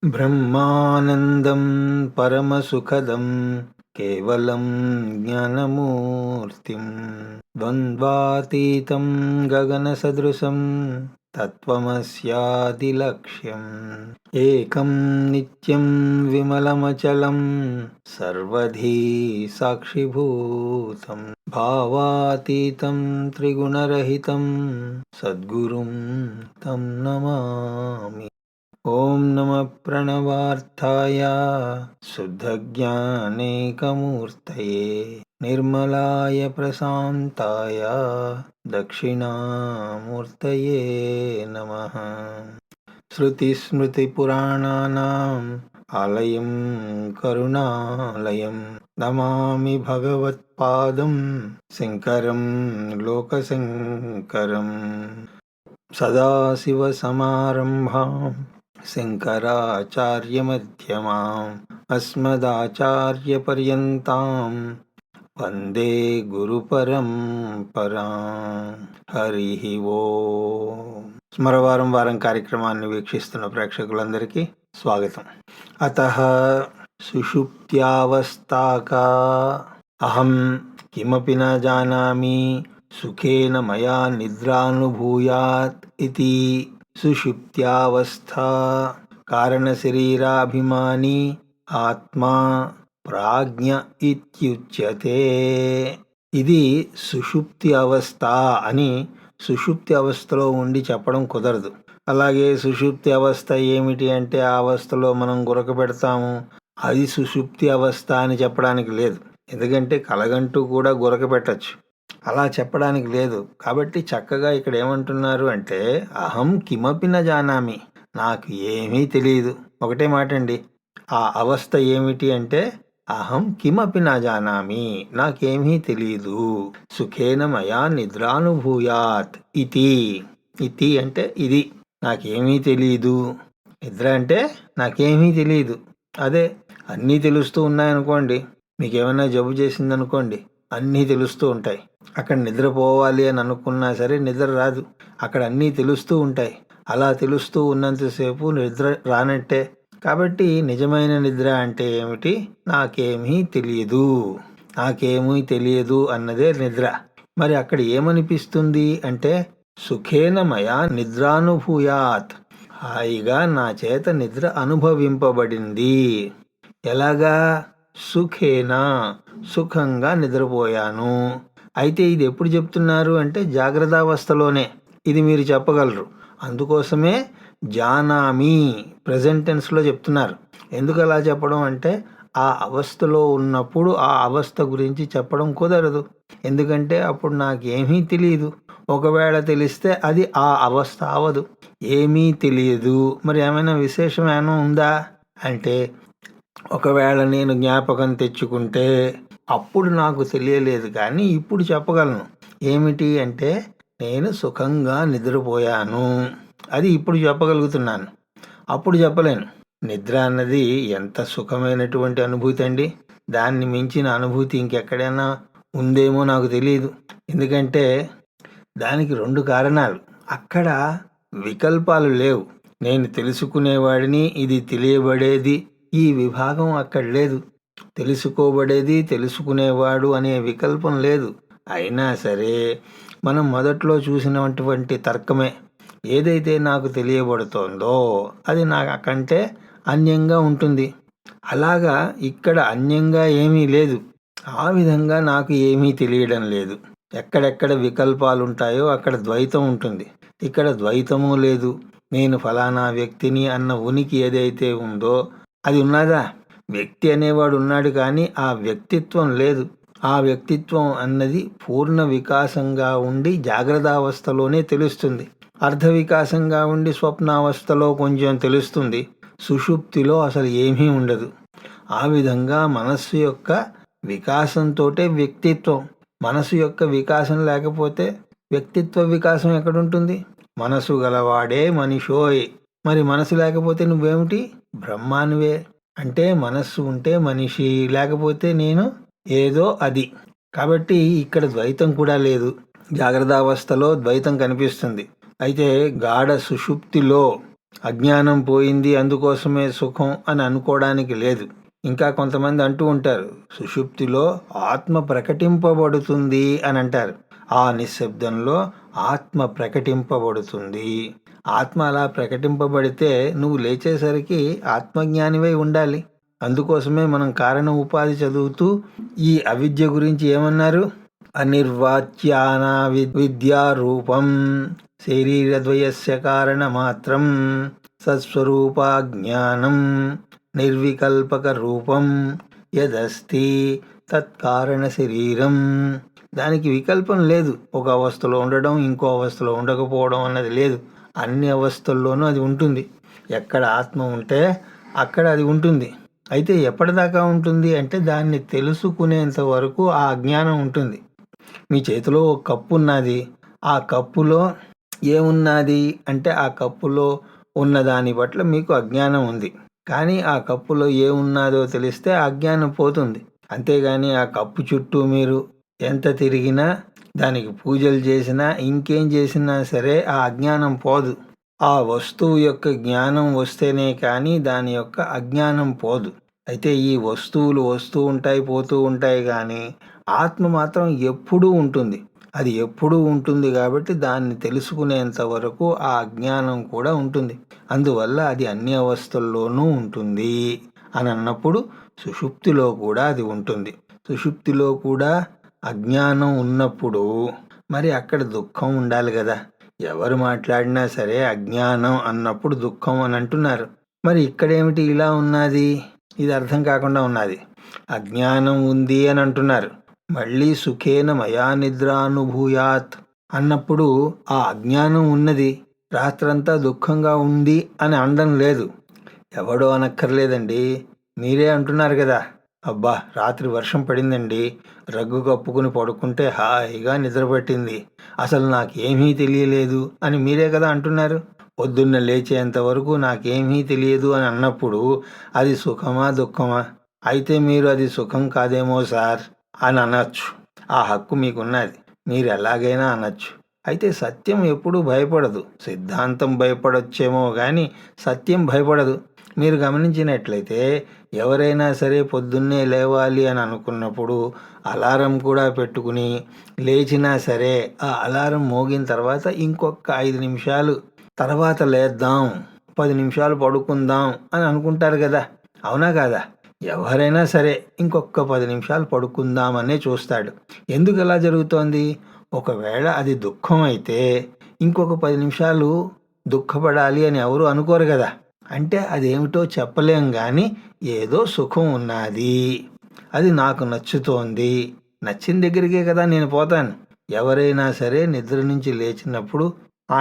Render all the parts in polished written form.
బ్రహ్మానందం పరమసుఖదం కేవలం జ్ఞానమూర్తిం ద్వంద్వాతీతం గగనసదృశం తత్వమస్యాదిలక్ష్యం ఏకం నిత్యం విమలమచలం సర్వధీ సాక్షిభూతం భావాతీతం త్రిగుణరహితం సద్గురుం తం నమామి. ఓం నమ ప్రణవార్థాయ శుద్ధజ్ఞానైకమూర్తయే నిర్మలాయ ప్రశాంతాయ దక్షిణామూర్తయే నమః. శృతిస్మృతిపురాణానాం ఆలయం కరుణాలయం నమామి భగవత్పాదం శంకరం లోకశంకరం. సదాశివసమారంభాం శంకరాచార్యమధ్యమాం అస్మదాచార్యపర్యంతాం వందే గురుపరంపరాం. హరి ఓం. స్మరవారం వారం కార్యక్రమాన్ని వీక్షిస్తున్న ప్రేక్షకులందరికీ స్వాగతం. అతః సుషుప్త్యావస్థాకా అహం కిమపి న జానామి సుఖేన మయా నిద్రానుభూయాత్ ఇతి. సుషుప్త్యావస్థా కారణశరీరాభిమాని ఆత్మా ప్రాజ్ఞ ఇత్యుచ్యతే. ఇది సుషుప్తి అవస్థ అని సుషుప్తి అవస్థలో ఉండి చెప్పడం కుదరదు. అలాగే సుషుప్తి అవస్థ ఏమిటి అంటే ఆ అవస్థలో మనం గురక పెడతాము, అది సుషుప్తి అవస్థ అని చెప్పడానికి లేదు. ఎందుకంటే కలగంటూ కూడా గురక పెట్టచ్చు, అలా చెప్పడానికి లేదు. కాబట్టి చక్కగా ఇక్కడ ఏమంటున్నారు అంటే అహం కిమపి న జానామి, నాకు ఏమీ తెలియదు. ఒకటే మాట అండి. ఆ అవస్థ ఏమిటి అంటే అహం కిమపి న జానామి, నాకేమీ తెలియదు. సుఖేన మయా నిద్రానుభూయాత్ ఇతి. ఇతి అంటే ఇది, నాకేమీ తెలియదు. నిద్ర అంటే నాకేమీ తెలియదు. అదే అన్నీ తెలుస్తూ ఉన్నాయనుకోండి, మీకేమైనా జబ్బు చేసిందనుకోండి, అన్నీ తెలుస్తూ ఉంటాయి. అక్కడ నిద్రపోవాలి అని అనుకున్నా సరే నిద్ర రాదు, అక్కడ అన్నీ తెలుస్తూ ఉంటాయి. అలా తెలుస్తూ ఉన్నంతసేపు నిద్ర రానట్టే. కాబట్టి నిజమైన నిద్ర అంటే ఏమిటి? నాకేమీ తెలియదు, నాకేమీ తెలియదు అన్నదే నిద్ర. మరి అక్కడ ఏమనిపిస్తుంది అంటే సుఖేన మయా నిద్రానుభూయాత్, హాయిగా నా చేత నిద్ర అనుభవింపబడింది. ఎలాగా? సుఖేనా, సుఖంగా నిద్రపోయాను. అయితే ఇది ఎప్పుడు చెప్తున్నారు అంటే జాగ్రత్తావస్థలోనే ఇది మీరు చెప్పగలరు. అందుకోసమే జానామి ప్రెజెంట్ టెన్స్లో చెప్తున్నారు. ఎందుకు అలా చెప్పడం అంటే ఆ అవస్థలో ఉన్నప్పుడు ఆ అవస్థ గురించి చెప్పడం కుదరదు. ఎందుకంటే అప్పుడు నాకేమీ తెలియదు. ఒకవేళ తెలిస్తే అది ఆ అవస్థ అవదు. ఏమీ తెలియదు. మరి ఏమైనా విశేషం ఏమైనా ఉందా అంటే ఒకవేళ నేను జ్ఞాపకం తెచ్చుకుంటే అప్పుడు నాకు తెలియలేదు, కానీ ఇప్పుడు చెప్పగలను. ఏమిటి అంటే నేను సుఖంగా నిద్రపోయాను, అది ఇప్పుడు చెప్పగలుగుతున్నాను, అప్పుడు చెప్పలేను. నిద్ర అన్నది ఎంత సుఖమైనటువంటి అనుభూతి అండి. దాన్ని మించిన అనుభూతి ఇంకెక్కడైనా ఉందేమో నాకు తెలియదు. ఎందుకంటే దానికి 2 కారణాలు. అక్కడ వికల్పాలు లేవు. నేను తెలుసుకునేవాడిని, ఇది తెలియబడేది, ఈ విభాగం అక్కడ లేదు. తెలుసుకోబడేది, తెలుసుకునేవాడు అనే వికల్పం లేదు. అయినా సరే మనం మొదట్లో చూసినటువంటి తర్కమే. ఏదైతే నాకు తెలియబడుతోందో అది నాకంటే అన్యంగా ఉంటుంది. అలాగా ఇక్కడ అన్యంగా ఏమీ లేదు. ఆ విధంగా నాకు ఏమీ తెలియడం లేదు. ఎక్కడెక్కడ వికల్పాలు ఉంటాయో అక్కడ ద్వైతం ఉంటుంది. ఇక్కడ ద్వైతము లేదు. నేను ఫలానా వ్యక్తిని అన్న ఉనికి ఏదైతే ఉందో అది ఉన్నదా? వ్యక్తి అనేవాడు ఉన్నాడు, కానీ ఆ వ్యక్తిత్వం లేదు. ఆ వ్యక్తిత్వం అన్నది పూర్ణ వికాసంగా ఉండి జాగ్రత్తావస్థలోనే తెలుస్తుంది. అర్ధ వికాసంగా ఉండి స్వప్నావస్థలో కొంచెం తెలుస్తుంది. సుషుప్తిలో అసలు ఏమీ ఉండదు. ఆ విధంగా మనస్సు యొక్క వికాసంతోటే వ్యక్తిత్వం. మనసు యొక్క వికాసం లేకపోతే వ్యక్తిత్వ వికాసం ఎక్కడుంటుంది? మనసు గలవాడే మనిషోయ్. మరి మనసు లేకపోతే నువ్వేమిటి? బ్రహ్మానివే. అంటే మనస్సు ఉంటే మనిషి, లేకపోతే నేను ఏదో అది. కాబట్టి ఇక్కడ ద్వైతం కూడా లేదు. జాగ్రత్తావస్థలో ద్వైతం కనిపిస్తుంది. అయితే గాఢ సుషుప్తిలో అజ్ఞానం పోయింది అందుకోసమే సుఖం అని అనుకోవడానికి లేదు. ఇంకా కొంతమంది అంటూ ఉంటారు, సుషుప్తిలో ఆత్మ ప్రకటింపబడుతుంది అని అంటారు. ఆ నిశ్శబ్దంలో ఆత్మ ప్రకటింపబడుతుంది. ఆత్మ అలా ప్రకటింపబడితే నువ్వు లేచేసరికి ఆత్మజ్ఞానివై ఉండాలి. అందుకోసమే మనం కారణ ఉపాధి చదువుతూ ఈ అవిద్య గురించి ఏమన్నారు? అనిర్వాచ్యానా విద్యారూపం శరీరద్వయస్య కారణమాత్రం సత్స్వరూపాజ్ఞానం నిర్వికల్పక రూపం యదస్తి తత్కారణ శరీరం. దానికి వికల్పం లేదు. ఒక అవస్థలో ఉండడం, ఇంకో అవస్థలో ఉండకపోవడం అన్నది లేదు. అన్ని అవస్థల్లోనూ అది ఉంటుంది. ఎక్కడ ఆత్మ ఉంటే అక్కడ అది ఉంటుంది. అయితే ఎప్పటిదాకా ఉంటుంది అంటే దాన్ని తెలుసుకునేంత వరకు ఆ అజ్ఞానం ఉంటుంది. మీ చేతిలో ఒక కప్పు ఉన్నది. ఆ కప్పులో ఏమున్నది అంటే ఆ కప్పులో ఉన్నదాని పట్ల మీకు అజ్ఞానం ఉంది. కానీ ఆ కప్పులో ఏమున్నదో తెలిస్తే ఆ అజ్ఞానం పోతుంది. అంతేగాని ఆ కప్పు చుట్టూ మీరు ఎంత తిరిగినా, దానికి పూజలు చేసినా, ఇంకేం చేసినా సరే ఆ అజ్ఞానం పోదు. ఆ వస్తువు యొక్క జ్ఞానం వస్తేనే కానీ దాని యొక్క అజ్ఞానం పోదు. అయితే ఈ వస్తువులు వస్తూ ఉంటాయి, పోతూ ఉంటాయి, కానీ ఆత్మ మాత్రం ఎప్పుడూ ఉంటుంది. అది ఎప్పుడూ ఉంటుంది కాబట్టి దాన్ని తెలుసుకునేంత వరకు ఆ అజ్ఞానం కూడా ఉంటుంది. అందువల్ల అది అన్ని అవస్థల్లోనూ ఉంటుంది అని అన్నప్పుడు సుషుప్తిలో కూడా అది ఉంటుంది. సుషుప్తిలో కూడా అజ్ఞానం ఉన్నప్పుడు మరి అక్కడ దుఃఖం ఉండాలి కదా. ఎవరు మాట్లాడినా సరే అజ్ఞానం అన్నప్పుడు దుఃఖం అని అంటున్నారు. మరి ఇక్కడేమిటి ఇలా ఉన్నది? ఇది అర్థం కాకుండా ఉన్నది. అజ్ఞానం ఉంది అని అంటున్నారు. మళ్ళీ సుఖేన మయా నిద్రానుభూయాత్ అన్నప్పుడు ఆ అజ్ఞానం ఉన్నది. రాత్రంతా దుఃఖంగా ఉంది అని అనడం లేదు. ఎవడో అనక్కర్లేదండి, మీరే అంటున్నారు కదా, అబ్బా రాత్రి వర్షం పడిందండి, రగ్గు కప్పుకుని పడుకుంటే హాయిగా నిద్రపట్టింది, అసలు నాకేమీ తెలియలేదు అని మీరే కదా అంటున్నారు. పొద్దున్న లేచేంత వరకు నాకేమీ తెలియదు అని అన్నప్పుడు అది సుఖమా దుఃఖమా? అయితే మీరు అది సుఖం కాదేమో సార్ అని అనొచ్చు. ఆ హక్కు మీకున్నది. మీరు ఎలాగైనా అనొచ్చు. అయితే సత్యం ఎప్పుడూ భయపడదు. సిద్ధాంతం భయపడొచ్చేమో కానీ సత్యం భయపడదు. మీరు గమనించినట్లయితే ఎవరైనా సరే పొద్దున్నే లేవాలి అని అనుకున్నప్పుడు అలారం కూడా పెట్టుకుని లేచినా సరే ఆ అలారం మోగిన తర్వాత ఇంకొక 5 నిమిషాలు తర్వాత లేద్దాం, 10 నిమిషాలు పడుకుందాం అని అనుకుంటారు కదా, అవునా కాదా? ఎవరైనా సరే ఇంకొక 10 నిమిషాలు పడుకుందామనే చూస్తాడు. ఎందుకు అలా జరుగుతోంది? ఒకవేళ అది దుఃఖం అయితే ఇంకొక 10 నిమిషాలు దుఃఖపడాలి అని ఎవరు అనుకోరు కదా. అంటే అదేమిటో చెప్పలేం, కానీ ఏదో సుఖం ఉన్నది, అది నాకు నచ్చుతోంది, నచ్చిన దగ్గరికే కదా నేను పోతాను. ఎవరైనా సరే నిద్ర నుంచి లేచినప్పుడు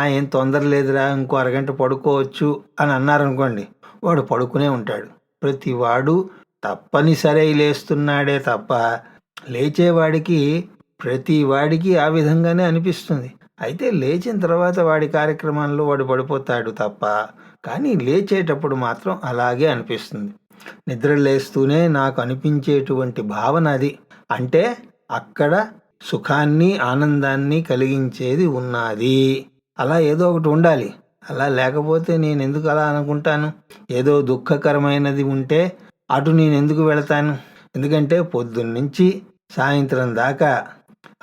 ఏం తొందర లేదురా, ఇంకో అరగంట పడుకోవచ్చు అని అన్నారనుకోండి, వాడు పడుకునే ఉంటాడు. ప్రతివాడు తప్పనిసరి లేస్తున్నాడే తప్ప లేచేవాడికి ప్రతివాడికి ఆ విధంగానే అనిపిస్తుంది. అయితే లేచిన తర్వాత వాడి కార్యక్రమాల్లో వాడు పడిపోతాడు తప్ప, కానీ లేచేటప్పుడు మాత్రం అలాగే అనిపిస్తుంది. నిద్ర లేస్తూనే నాకు అనిపించేటువంటి భావన అది. అంటే అక్కడ సుఖాన్ని ఆనందాన్ని కలిగించేది ఉన్నది. అలా ఏదో ఒకటి ఉండాలి. అలా లేకపోతే నేను ఎందుకు అలా అనుకుంటాను? ఏదో దుఃఖకరమైనది ఉంటే అటు నేను ఎందుకు వెళతాను? ఎందుకంటే పొద్దున్నుంచి సాయంత్రం దాకా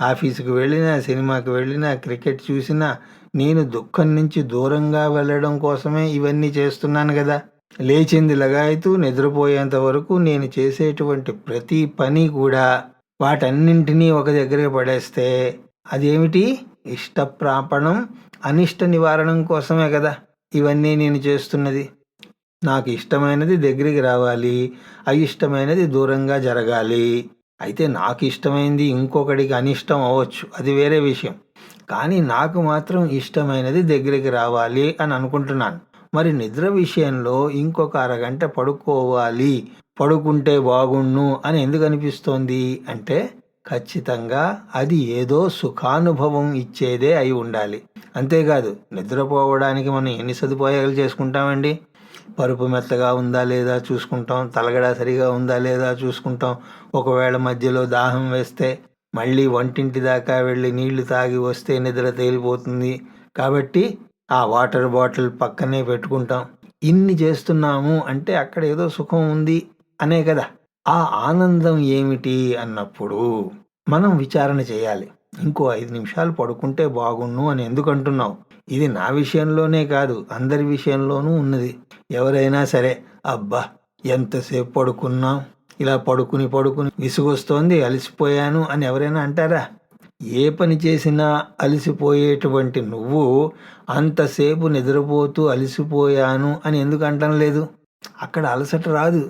ఆఫీసుకు వెళ్ళినా, సినిమాకి వెళ్ళినా, క్రికెట్ చూసినా నేను దుఃఖం నుంచి దూరంగా వెళ్ళడం కోసమే ఇవన్నీ చేస్తున్నాను కదా. లేచింది లగాయతూ నిద్రపోయేంత వరకు నేను చేసేటువంటి ప్రతి పని కూడా వాటన్నింటినీ ఒక దగ్గర పడేస్తే అదేమిటి? ఇష్టప్రాపణం అనిష్ట నివారణం కోసమే కదా ఇవన్నీ నేను చేస్తున్నది. నాకు ఇష్టమైనది దగ్గరికి రావాలి, అయిష్టమైనది దూరంగా జరగాలి. అయితే నాకు ఇష్టమైనది ఇంకొకడికి అనిష్టం అవ్వచ్చు, అది వేరే విషయం. కానీ నాకు మాత్రం ఇష్టమైనది దగ్గరికి రావాలి అని అనుకుంటున్నాను. మరి నిద్ర విషయంలో ఇంకొక అరగంట పడుకోవాలి, పడుకుంటే బాగుండు అని ఎందుకు అనిపిస్తోంది అంటే ఖచ్చితంగా అది ఏదో సుఖానుభవం ఇచ్చేదే అయి ఉండాలి. అంతేకాదు నిద్రపోవడానికి మనం ఎన్ని సదుపాయాలు చేసుకుంటామండి. పరుపు మెత్తగా ఉందా లేదా చూసుకుంటాం, తలగడ సరిగా ఉందా లేదా చూసుకుంటాం. ఒకవేళ మధ్యలో దాహం వేస్తే మళ్ళీ వంటింటి దాకా వెళ్ళి నీళ్లు తాగి వస్తే నిద్ర తేలిపోతుంది. కాబట్టి ఆ వాటర్ బాటిల్ పక్కనే పెట్టుకుంటాం. ఇన్ని చేస్తున్నాము అంటే అక్కడ ఏదో సుఖం ఉంది అనే కదా. ఆ ఆనందం ఏమిటి అన్నప్పుడు మనం విచారణ చేయాలి. ఇంకో 5 నిమిషాలు పడుకుంటే బాగున్ను అని ఎందుకు అంటున్నావు? ఇది నా విషయంలోనే కాదు, అందరి విషయంలోనూ ఉన్నది. ఎవరైనా సరే, అబ్బా ఎంతసేపు పడుకున్నాం, ఇలా పడుకుని పడుకుని విసుగొస్తోంది, అలసిపోయాను అని ఎవరైనా అంటారా? ఏ పని చేసినా అలసిపోయేటువంటి నువ్వు అంతసేపు నిద్రపోతూ అలసిపోయాను అని ఎందుకు అంటం లేదు? అక్కడ అలసట రాదు,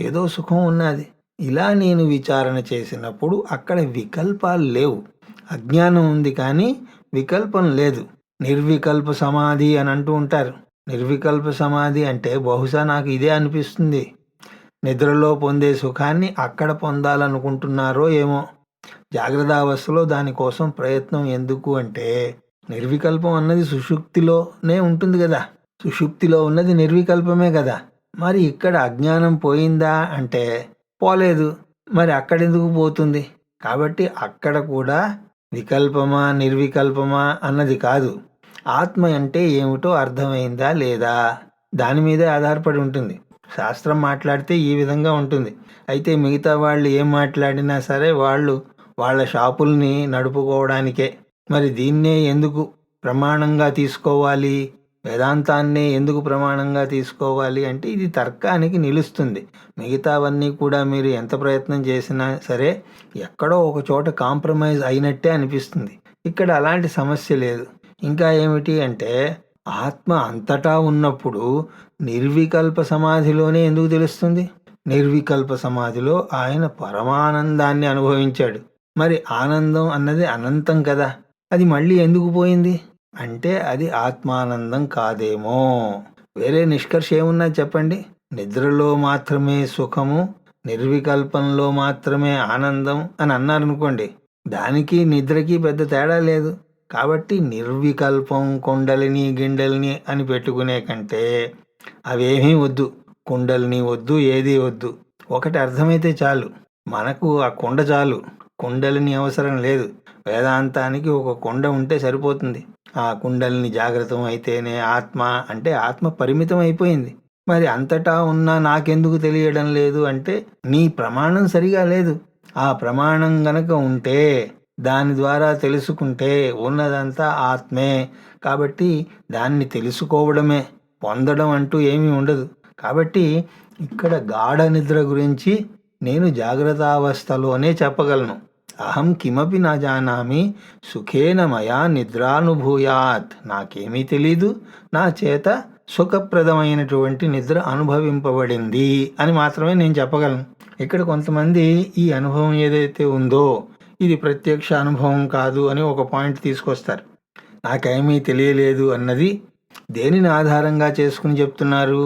ఏదో సుఖం ఉన్నది. ఇలా నేను విచారణ చేసినప్పుడు అక్కడ వికల్పాలు లేవు. అజ్ఞానం ఉంది కానీ వికల్పం లేదు. నిర్వికల్ప సమాధి అని అంటూ ఉంటారు. నిర్వికల్ప సమాధి అంటే బహుశా నాకు ఇదే అనిపిస్తుంది. నిద్రలో పొందే సుఖాన్ని అక్కడ పొందాలనుకుంటున్నారో ఏమో. జాగ్రత్తావస్థలో దానికోసం ప్రయత్నం ఎందుకు అంటే నిర్వికల్పం అన్నది సుషుప్తిలోనే ఉంటుంది కదా. సుషుప్తిలో ఉన్నది నిర్వికల్పమే కదా. మరి ఇక్కడ అజ్ఞానం పోయిందా అంటే పోలేదు. మరి అక్కడెందుకు పోతుంది? కాబట్టి అక్కడ కూడా వికల్పమా నిర్వికల్పమా అన్నది కాదు, ఆత్మ అంటే ఏమిటో అర్థమైందా లేదా దాని మీదే ఆధారపడి ఉంటుంది. శాస్త్రం మాట్లాడితే ఈ విధంగా ఉంటుంది. అయితే మిగతా వాళ్ళు ఏం మాట్లాడినా సరే వాళ్ళు వాళ్ళ షాపుల్ని నడుపుకోవడానికే. మరి దీన్నే ఎందుకు ప్రమాణంగా తీసుకోవాలి? వేదాంతాన్నే ఎందుకు ప్రమాణంగా తీసుకోవాలి అంటే ఇది తర్కానికి నిలుస్తుంది. మిగతావన్నీ కూడా మీరు ఎంత ప్రయత్నం చేసినా సరే ఎక్కడో ఒక చోట కాంప్రమైజ్ అయినట్టే అనిపిస్తుంది. ఇక్కడ అలాంటి సమస్య లేదు. ఇంకా ఏమిటి అంటే ఆత్మ అంతటా ఉన్నప్పుడు నిర్వికల్ప సమాధిలోనే ఎందుకు తెలుస్తుంది? నిర్వికల్ప సమాధిలో ఆయన పరమానందాన్ని అనుభవించాడు. మరి ఆనందం అన్నది అనంతం కదా, అది మళ్ళీ ఎందుకు పోయింది అంటే అది ఆత్మానందం కాదేమో. వేరే నిష్కర్ష ఏమున్నది చెప్పండి? నిద్రలో మాత్రమే సుఖము, నిర్వికల్పంలో మాత్రమే ఆనందం అని అన్నారనుకోండి, దానికి నిద్రకి పెద్ద తేడా లేదు. కాబట్టి నిర్వికల్పం కుండలిని గిండలిని అని పెట్టుకునే కంటే అవేమీ వద్దు, కుండలిని వద్దు, ఏదీ వద్దు. ఒకటి అర్థమైతే చాలు, మనకు ఆ కుండ చాలు, కుండలిని అవసరం లేదు. వేదాంతానికి ఒక కుండ ఉంటే సరిపోతుంది. ఆ కుండలిని జాగ్రత్తం అయితేనే ఆత్మ అంటే ఆత్మ పరిమితం అయిపోయింది. మరి అంతటా ఉన్నా నాకెందుకు తెలియడం లేదు అంటే నీ ప్రమాణం సరిగా లేదు. ఆ ప్రమాణం గనక ఉంటే దాని ద్వారా తెలుసుకుంటే ఉన్నదంతా ఆత్మే. కాబట్టి దాన్ని తెలుసుకోవడమే, పొందడం అంటూ ఏమీ ఉండదు. కాబట్టి ఇక్కడ గాఢ నిద్ర గురించి నేను జాగ్రత్తావస్థలోనే చెప్పగలను. అహం కిమపి నా జానామి సుఖేన మయా నిద్రానుభూయాత్. నాకేమీ తెలీదు, నా చేత సుఖప్రదమైనటువంటి నిద్ర అనుభవింపబడింది అని మాత్రమే నేను చెప్పగలను. ఇక్కడ కొంతమంది ఈ అనుభవం ఏదైతే ఉందో ఇది ప్రత్యక్ష అనుభవం కాదు అని ఒక పాయింట్ తీసుకొస్తారు. నాకేమీ తెలియలేదు అన్నది దేనిని ఆధారంగా చేసుకుని చెప్తున్నారు?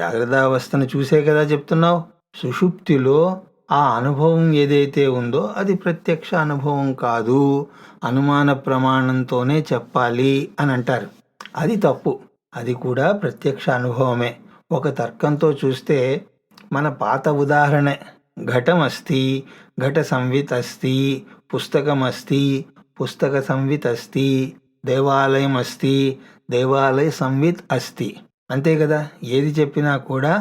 జాగ్రత్తావస్థను చూసే కదా చెప్తున్నావు. సుషుప్తిలో ఆ అనుభవం ఏదైతే ఉందో అది ప్రత్యక్ష అనుభవం కాదు, అనుమాన ప్రమాణంతోనే చెప్పాలి అని అంటారు. అది తప్పు. అది కూడా ప్రత్యక్ష అనుభవమే. ఒక తర్కంతో చూస్తే మన పాత ఉదాహరణే, ఘటం అస్తి, ఘట సంవిత్ అస్తి, పుస్తకం అస్తి, పుస్తక సంవిత్ అస్తి, దేవాలయం అస్తి, దేవాలయ సంవిత్ అస్తి. అంతే కదా. ఏది చెప్పినా కూడా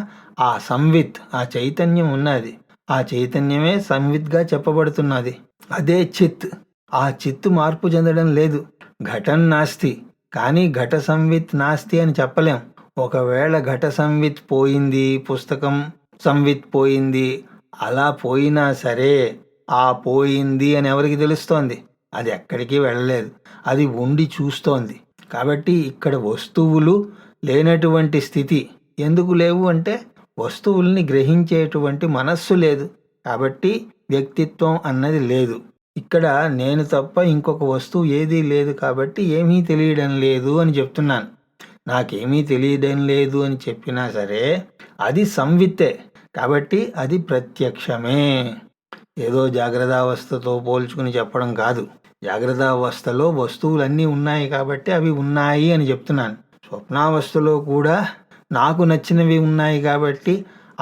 ఆ సంవిత్, ఆ చైతన్యం ఉన్నది. ఆ చైతన్యమే సంవిత్గా చెప్పబడుతున్నది. అదే చిత్. ఆ చిత్తు మార్పు చెందడం లేదు. ఘటం నాస్తి కానీ ఘట సంవిత్ నాస్తి అని చెప్పలేం. ఒకవేళ ఘట సంవిత్ పోయింది, పుస్తకం సంవిత్ పోయింది, అలా పోయినా సరే ఆ పోయింది అని ఎవరికి తెలుస్తోంది? అది ఎక్కడికి వెళ్ళలేదు, అది ఉండి చూస్తోంది. కాబట్టి ఇక్కడ వస్తువులు లేనటువంటి స్థితి ఎందుకు లేవు అంటే వస్తువుల్ని గ్రహించేటువంటి మనస్సు లేదు. కాబట్టి వ్యక్తిత్వం అన్నది లేదు. ఇక్కడ నేను తప్ప ఇంకొక వస్తువు ఏదీ లేదు కాబట్టి ఏమీ తెలియడం లేదు అని చెప్తున్నాను. నాకేమీ తెలియడం లేదు అని చెప్పినా సరే అది సంవిత్తే కాబట్టి అది ప్రత్యక్షమే. ఏదో జాగ్రత్తావస్థతో పోల్చుకుని చెప్పడం కాదు. జాగ్రత్తావస్థలో వస్తువులన్నీ ఉన్నాయి కాబట్టి అవి ఉన్నాయి అని చెప్తున్నాను. స్వప్నావస్థలో కూడా నాకు నచ్చినవి ఉన్నాయి కాబట్టి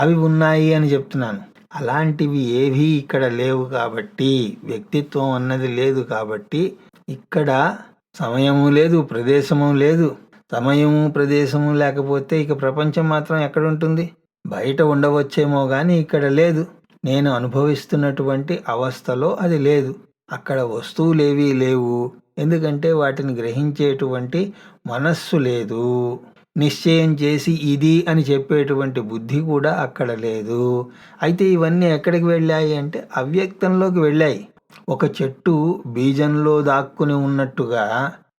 అవి ఉన్నాయి అని చెప్తున్నాను. అలాంటివి ఏవీ ఇక్కడ లేవు కాబట్టి, వ్యక్తిత్వం అన్నది లేదు కాబట్టి ఇక్కడ సమయము లేదు, ప్రదేశము లేదు, సమయము ప్రదేశము లేకపోతే ఇక ప్రపంచం మాత్రం ఎక్కడుంటుంది? బయట ఉండవచ్చేమో కానీ ఇక్కడ లేదు. నేను అనుభవిస్తున్నటువంటి అవస్థలో అది లేదు. అక్కడ వస్తువులేవీ లేవు. ఎందుకంటే వాటిని గ్రహించేటువంటి మనస్సు లేదు. నిశ్చయం చేసి ఇది అని చెప్పేటువంటి బుద్ధి కూడా అక్కడ లేదు. అయితే ఇవన్నీ ఎక్కడికి వెళ్ళాయి అంటే అవ్యక్తంలోకి వెళ్ళాయి. ఒక చెట్టు బీజంలో దాక్కుని ఉన్నట్టుగా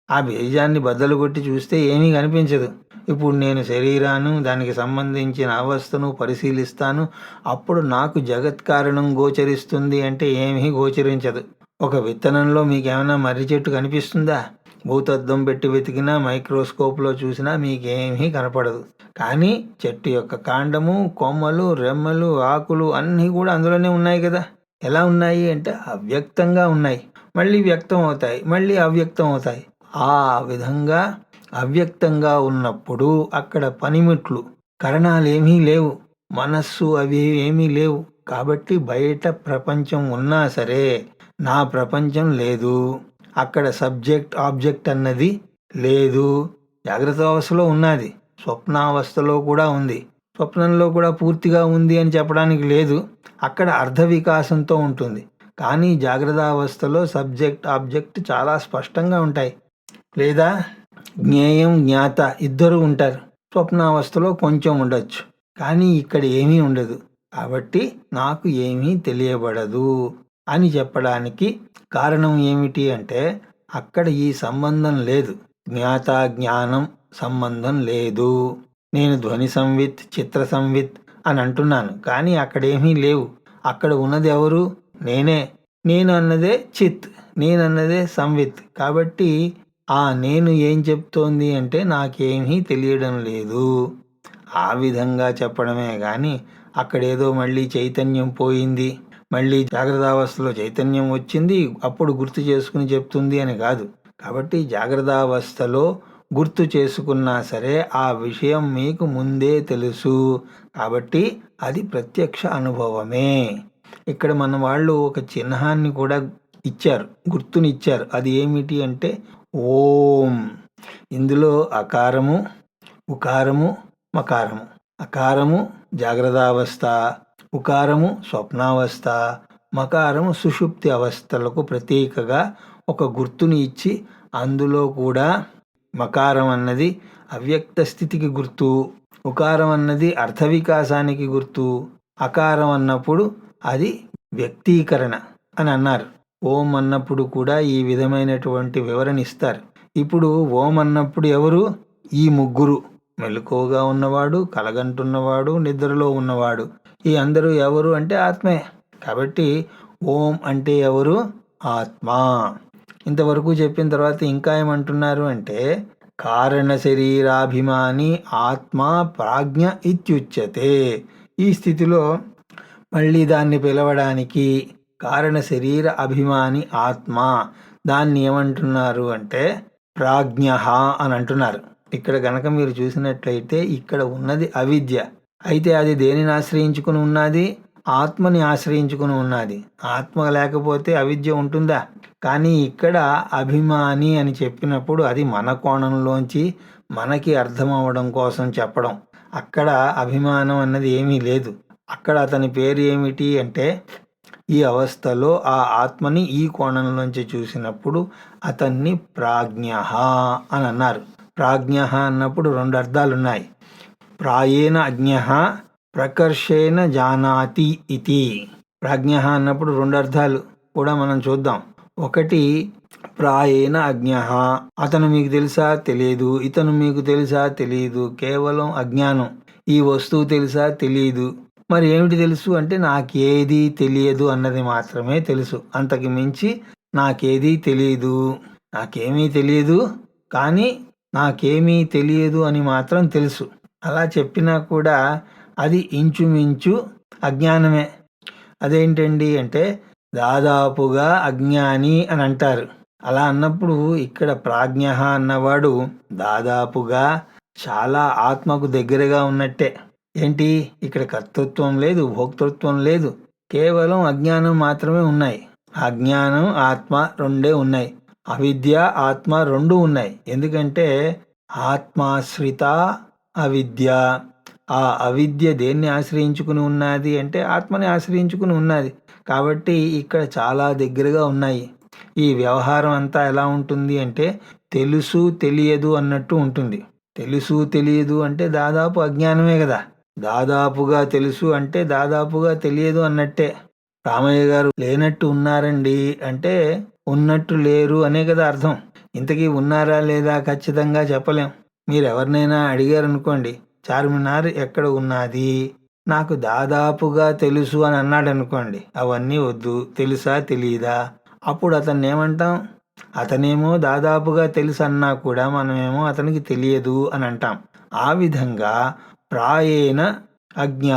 ఆ బీజాన్ని బద్దలు కొట్టి చూస్తే ఏమీ కనిపించదు. ఇప్పుడు నేను శరీరాన్ని, దానికి సంబంధించిన అవస్థను పరిశీలిస్తాను. అప్పుడు నాకు జగత్ కారణం గోచరిస్తుంది అంటే ఏమీ గోచరించదు. ఒక విత్తనంలో మీకేమైనా మర్రి చెట్టు కనిపిస్తుందా? భూతద్దం పెట్టి వెతికినా, మైక్రోస్కోప్లో చూసినా మీకేమీ కనపడదు. కానీ చెట్టు యొక్క కాండము, కొమ్మలు, రెమ్మలు, ఆకులు అన్నీ కూడా అందులోనే ఉన్నాయి కదా. ఎలా ఉన్నాయి అంటే అవ్యక్తంగా ఉన్నాయి. మళ్ళీ వ్యక్తం అవుతాయి, మళ్ళీ అవ్యక్తం అవుతాయి. ఆ విధంగా అవ్యక్తంగా ఉన్నప్పుడు అక్కడ పనిముట్లు, కరణాలు ఏమీ లేవు, మనస్సు అవి ఏమీ లేవు. కాబట్టి బయట ప్రపంచం ఉన్నా సరే నా ప్రపంచం లేదు. అక్కడ సబ్జెక్ట్ ఆబ్జెక్ట్ అన్నది లేదు. జాగ్రత్త అవస్థలో ఉన్నది, స్వప్నావస్థలో కూడా ఉంది. స్వప్నంలో కూడా పూర్తిగా ఉంది అని చెప్పడానికి లేదు. అక్కడ అర్ధ వికాసంతో ఉంటుంది. కానీ జాగ్రత్త అవస్థలో సబ్జెక్ట్ ఆబ్జెక్ట్ చాలా స్పష్టంగా ఉంటాయి. లేదా జ్ఞేయం జ్ఞాత ఇద్దరు ఉంటారు. స్వప్నావస్థలో కొంచెం ఉండొచ్చు, కానీ ఇక్కడ ఏమీ ఉండదు. కాబట్టి నాకు ఏమీ తెలియబడదు అని చెప్పడానికి కారణం ఏమిటి అంటే అక్కడ ఈ సంబంధం లేదు. జ్ఞాత జ్ఞానం సంబంధం లేదు. నేను ధ్వని సంవిత్, చిత్ర సంవిత్ అని అంటున్నాను, కానీ అక్కడేమీ లేవు. అక్కడ ఉన్నది ఎవరు? నేనే. నేను అన్నదే చిత్, నేనన్నదే సంవిత్. కాబట్టి ఆ నేను ఏం చెప్తోంది అంటే నాకేమీ తెలియడం లేదు. ఆ విధంగా చెప్పడమే కానీ అక్కడేదో మళ్ళీ చైతన్యం పోయింది, మళ్ళీ జాగ్రత్త అవస్థలో చైతన్యం వచ్చింది, అప్పుడు గుర్తు చేసుకుని చెప్తుంది అని కాదు. కాబట్టి జాగ్రత్త అవస్థలో గుర్తు చేసుకున్నా సరే ఆ విషయం మీకు ముందే తెలుసు. కాబట్టి అది ప్రత్యక్ష అనుభవమే. ఇక్కడ మన వాళ్ళు ఒక చిహ్నాన్ని కూడా ఇచ్చారు, గుర్తునిచ్చారు. అది ఏమిటి అంటే ఓం. ఇందులో అకారము, ఉకారము, మకారము. అకారము జాగ్రత్తావస్థ, ఉకారము స్వప్నావస్థ, మకారము సుషుప్తి అవస్థలకు ప్రతీకగా ఒక గుర్తుని ఇచ్చి, అందులో కూడా మకారం అన్నది అవ్యక్త స్థితికి గుర్తు, ఉకారం అన్నది అర్థ వికాసానికి గుర్తు, అకారం అన్నప్పుడు అది వ్యక్తీకరణ అని అన్నారు. ఓం అన్నప్పుడు కూడా ఈ విధమైనటువంటి వివరణ ఇస్తారు. ఇప్పుడు ఓం అన్నప్పుడు ఎవరు? ఈ ముగ్గురు, మెలకువగా ఉన్నవాడు, కలగంటున్నవాడు, నిద్రలో ఉన్నవాడు. ఈ అందరూ ఎవరు అంటే ఆత్మే. కాబట్టి ఓం అంటే ఎవరు? ఆత్మ. ఇంతవరకు చెప్పిన తర్వాత ఇంకా ఏమంటున్నారు అంటే కారణ శరీరాభిమాని ఆత్మ ప్రాజ్ఞ ఇత్యుచ్యతే. ఈ స్థితిలో మళ్ళీ దాన్ని పిలవడానికి కారణ శరీర అభిమాని ఆత్మ, దాన్ని ఏమంటున్నారు అంటే ప్రాజ్ఞ అని అంటున్నారు. ఇక్కడ గనక మీరు చూసినట్లయితే ఇక్కడ ఉన్నది అవిద్య. అయితే అది దేనిని ఆశ్రయించుకుని ఉన్నది? ఆత్మని ఆశ్రయించుకుని ఉన్నది. ఆత్మ లేకపోతే అవిద్య ఉంటుందా? కానీ ఇక్కడ అభిమాని అని చెప్పినప్పుడు అది మన కోణంలోంచి మనకి అర్థం అవ్వడం కోసం చెప్పడం. అక్కడ అభిమానం అన్నది ఏమీ లేదు. అక్కడ అతని పేరు ఏమిటి అంటే ఈ అవస్థలో ఆ ఆత్మని ఈ కోణంలోంచి చూసినప్పుడు అతన్ని ప్రాజ్ఞ అని అన్నారు. ప్రాజ్ఞ అన్నప్పుడు రెండు అర్థాలు ఉన్నాయి. ప్రాయేణ అజ్ఞ, ప్రకర్షేణ జానాతి ఇతి. ప్రాజ్ఞ అన్నప్పుడు రెండు అర్థాలు కూడా మనం చూద్దాం. ఒకటి ప్రాయేణ అజ్ఞ, అతను మీకు తెలుసా తెలియదు, ఇతను మీకు తెలుసా తెలియదు, కేవలం అజ్ఞానం. ఈ వస్తువు తెలుసా తెలియదు. మరి ఏమిటి తెలుసు అంటే నాకేది తెలియదు అన్నది మాత్రమే తెలుసు. అంతకు మించి నాకేదీ తెలియదు, నాకేమీ తెలియదు, కానీ నాకేమీ తెలియదు అని మాత్రం తెలుసు. అలా చెప్పినా కూడా అది ఇంచుమించు అజ్ఞానమే. అదేంటండి అంటే దాదాపుగా అజ్ఞాని అని అంటారు. అలా అన్నప్పుడు ఇక్కడ ప్రాజ్ఞ అన్నవాడు దాదాపుగా చాలా ఆత్మకు దగ్గరగా ఉన్నట్టే. ఏంటి? ఇక్కడ కర్తృత్వం లేదు, భోక్తృత్వం లేదు, కేవలం అజ్ఞానం మాత్రమే ఉన్నాయి. అజ్ఞానం ఆత్మ రెండే ఉన్నాయి. అవిద్య ఆత్మ రెండు ఉన్నాయి. ఎందుకంటే ఆత్మాశ్రిత అవిద్య. ఆ అవిద్య దేన్ని ఆశ్రయించుకుని ఉన్నది అంటే ఆత్మని ఆశ్రయించుకుని ఉన్నది. కాబట్టి ఇక్కడ చాలా దగ్గరగా ఉన్నాయి. ఈ వ్యవహారం అంతా ఎలా ఉంటుంది అంటే తెలుసు తెలియదు అన్నట్టు ఉంటుంది. తెలుసు తెలియదు అంటే దాదాపు అజ్ఞానమే కదా. దాదాపుగా తెలుసు అంటే దాదాపుగా తెలియదు అన్నట్టే. రామయ్య గారు లేనట్టు ఉన్నారండి అంటే ఉన్నట్టు లేరు అనే కదా అర్థం. ఇంతకీ ఉన్నారా లేదా ఖచ్చితంగా చెప్పలేం. మీరు ఎవరినైనా అడిగారనుకోండి, చార్మినార్ ఎక్కడ ఉన్నది, నాకు దాదాపుగా తెలుసు అని అన్నాడు అనుకోండి, అవన్నీ వద్దు, తెలుసా తెలియదా. అప్పుడు అతన్ని ఏమంటాం? అతనేమో దాదాపుగా తెలుసు అన్నా కూడా మనమేమో అతనికి తెలియదు అని అంటాం. ఆ విధంగా ప్రాయేణ అజ్ఞ.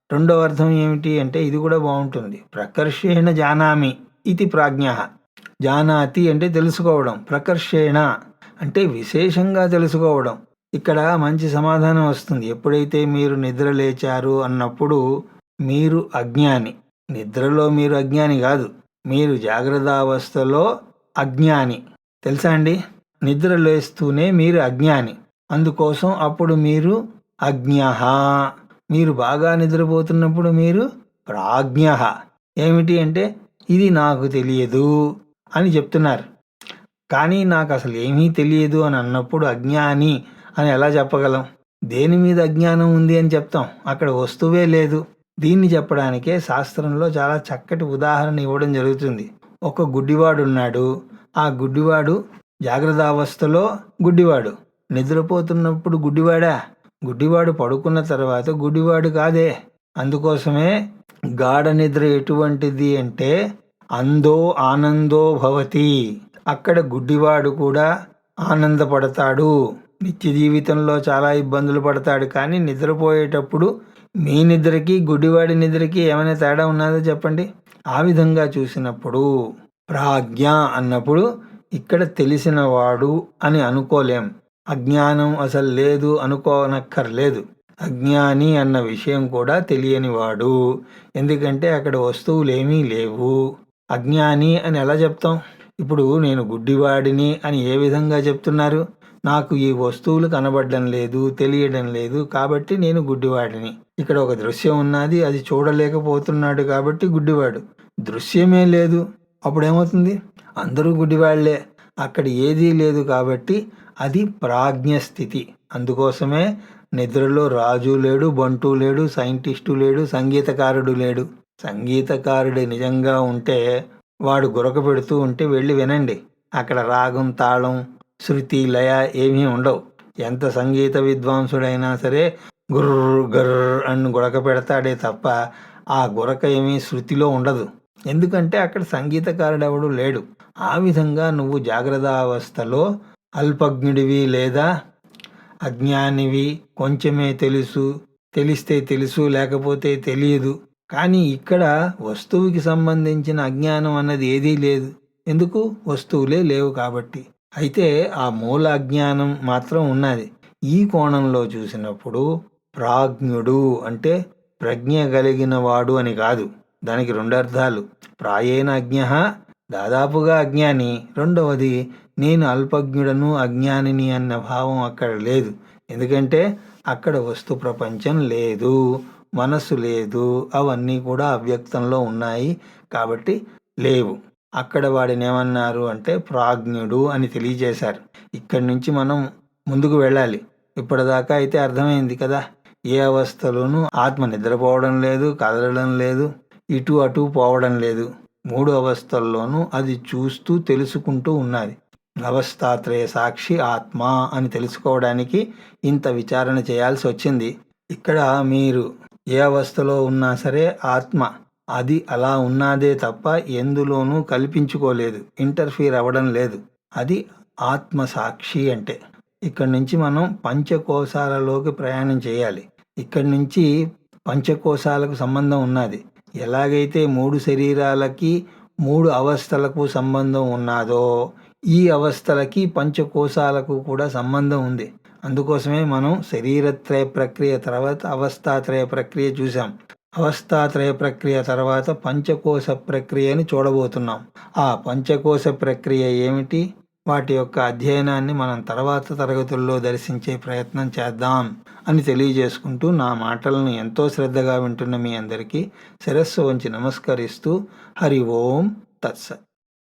రెండవ అర్థం ఏమిటి అంటే ఇది కూడా బాగుంటుంది. ప్రకర్షేణ జానామి ఇది ప్రాజ్ఞ. జానాతి అంటే తెలుసుకోవడం, ప్రకర్షేణ అంటే విశేషంగా తెలుసుకోవడం. ఇక్కడ మంచి సమాధానం వస్తుంది. ఎప్పుడైతే మీరు నిద్ర లేచారు అన్నప్పుడు మీరు అజ్ఞాని. నిద్రలో మీరు అజ్ఞాని కాదు, మీరు జాగ్రత్త అవస్థలో అజ్ఞాని. తెలుసా అండి? నిద్ర లేస్తూనే మీరు అజ్ఞాని. అందుకోసం అప్పుడు మీరు అజ్ఞ. మీరు బాగా నిద్రపోతున్నప్పుడు మీరు ప్రాజ్ఞ. ఏమిటి అంటే ఇది నాకు తెలియదు అని చెప్తున్నారు. కానీ నాకు అసలు ఏమీ తెలియదు అని అన్నప్పుడు అజ్ఞాని అని ఎలా చెప్పగలం? దేని మీద అజ్ఞానం ఉంది అని చెప్తాం? అక్కడ వస్తువే లేదు. దీన్ని చెప్పడానికే శాస్త్రంలో చాలా చక్కటి ఉదాహరణ ఇవ్వడం జరుగుతుంది. ఒక గుడ్డివాడు ఉన్నాడు. ఆ గుడ్డివాడు జాగ్రత్త అవస్థలో గుడ్డివాడు. నిద్రపోతున్నప్పుడు గుడ్డివాడా? గుడ్డివాడు పడుకున్న తర్వాత గుడ్డివాడు కాదే. అందుకోసమే గాఢ నిద్ర ఎటువంటిది అంటే అందో ఆనందో భవతి. అక్కడ గుడ్డివాడు కూడా ఆనందపడతాడు. నిత్య జీవితంలో చాలా ఇబ్బందులు పడతాడు. కానీ నిద్రపోయేటప్పుడు మీ నిద్రకి గుడ్డివాడి నిద్రకి ఏమైనా తేడా ఉన్నదో చెప్పండి. ఆ విధంగా చూసినప్పుడు ప్రాజ్ఞ అన్నప్పుడు ఇక్కడ తెలిసినవాడు అని అనుకోలేం. అజ్ఞానం అసలు లేదు అనుకోనక్కర్లేదు. అజ్ఞాని అన్న విషయం కూడా తెలియనివాడు. ఎందుకంటే అక్కడ వస్తువులేమీ లేవు. అజ్ఞాని అని ఎలా చెప్తాం? ఇప్పుడు నేను గుడ్డివాడిని అని ఏ విధంగా చెప్తున్నారు? నాకు ఈ వస్తువులు కనబడడం లేదు, తెలియడం లేదు, కాబట్టి నేను గుడ్డివాడిని. ఇక్కడ ఒక దృశ్యం ఉన్నది, అది చూడలేకపోతున్నాడు కాబట్టి గుడ్డివాడు. దృశ్యమే లేదు, అప్పుడేమవుతుంది? అందరూ గుడ్డివాళ్లే. అక్కడ ఏదీ లేదు కాబట్టి అది ప్రాజ్ఞ స్థితి. అందుకోసమే నిద్రలో రాజు లేడు, బంటు లేడు, సైంటిస్టు లేడు, సంగీతకారుడు లేడు. సంగీతకారుడు నిజంగా ఉంటే వాడు గురక పెడుతూ ఉంటే వెళ్ళి వినండి. అక్కడ రాగం, తాళం, శృతి, లయ ఏమీ ఉండవు. ఎంత సంగీత విద్వాంసుడైనా సరే గుర్ర గర్ర అని గురక పెడతాడే తప్ప ఆ గురక ఏమీ శృతిలో ఉండదు. ఎందుకంటే అక్కడ సంగీతకారుడు ఎవడు లేడు. ఆ విధంగా నువ్వు జాగ్రత్త అవస్థలో అల్పజ్ఞుడివి లేదా అజ్ఞానివి. కొంచెమే తెలుసు, తెలిస్తే తెలుసు, లేకపోతే తెలియదు. కానీ ఇక్కడ వస్తువుకి సంబంధించిన అజ్ఞానం అన్నది ఏదీ లేదు. ఎందుకు? వస్తువులే లేవు కాబట్టి. అయితే ఆ మూల అజ్ఞానం మాత్రం ఉన్నది. ఈ కోణంలో చూసినప్పుడు ప్రాజ్ఞుడు అంటే ప్రజ్ఞ కలిగిన వాడు అని కాదు. దానికి రెండు అర్థాలు. ప్రాయేణ అజ్ఞ, దాదాపుగా అజ్ఞాని. రెండవది నేను అల్పజ్ఞుడను, అజ్ఞానిని అన్న భావం అక్కడ లేదు. ఎందుకంటే అక్కడ వస్తు ప్రపంచం లేదు, మనస్సు లేదు, అవన్నీ కూడా అవ్యక్తంలో ఉన్నాయి కాబట్టి లేవు. అక్కడ వాడిని ఏమన్నారు అంటే ప్రాజ్ఞుడు అని తెలియజేశారు. ఇక్కడి నుంచి మనం ముందుకు వెళ్ళాలి. ఇప్పటిదాకా అయితే అర్థమైంది కదా. ఏ అవస్థలోనూ ఆత్మ నిద్రపోవడం లేదు, కదలడం లేదు, ఇటు అటు పోవడం లేదు. మూడు అవస్థల్లోనూ అది చూస్తూ తెలుసుకుంటూ ఉన్నది. అవస్థాత్రయ సాక్షి ఆత్మ అని తెలుసుకోవడానికి ఇంత విచారణ చేయాల్సి వచ్చింది. ఇక్కడ మీరు ఏ అవస్థలో ఉన్నా సరే ఆత్మ అది అలా ఉన్నదే తప్ప ఎందులోనూ కల్పించుకోలేదు, ఇంటర్ఫీర్ అవ్వడం లేదు. అది ఆత్మ సాక్షి అంటే. ఇక్కడి నుంచి మనం పంచకోశాలలోకి ప్రయాణం చేయాలి. ఇక్కడి నుంచి పంచకోశాలకు సంబంధం ఉన్నది. ఎలాగైతే మూడు శరీరాలకి మూడు అవస్థలకు సంబంధం ఉన్నదో ఈ అవస్థలకి పంచకోశాలకు కూడా సంబంధం ఉంది. అందుకోసమే మనం శరీరత్రయ ప్రక్రియ తర్వాత అవస్థాత్రయ ప్రక్రియ చూసాం. అవస్థాత్రయ ప్రక్రియ తర్వాత పంచకోశ ప్రక్రియని చూడబోతున్నాం. ఆ పంచకోశ ప్రక్రియ ఏమిటి? వాటి యొక్క అధ్యయనాన్ని మనం తర్వాత తరగతుల్లో దర్శించే ప్రయత్నం చేద్దాం అని తెలియజేసుకుంటూ, నా మాటలను ఎంతో శ్రద్ధగా వింటున్న మీ అందరికీ శిరస్సు వంచి నమస్కరిస్తూ, హరి ఓం తత్సత్.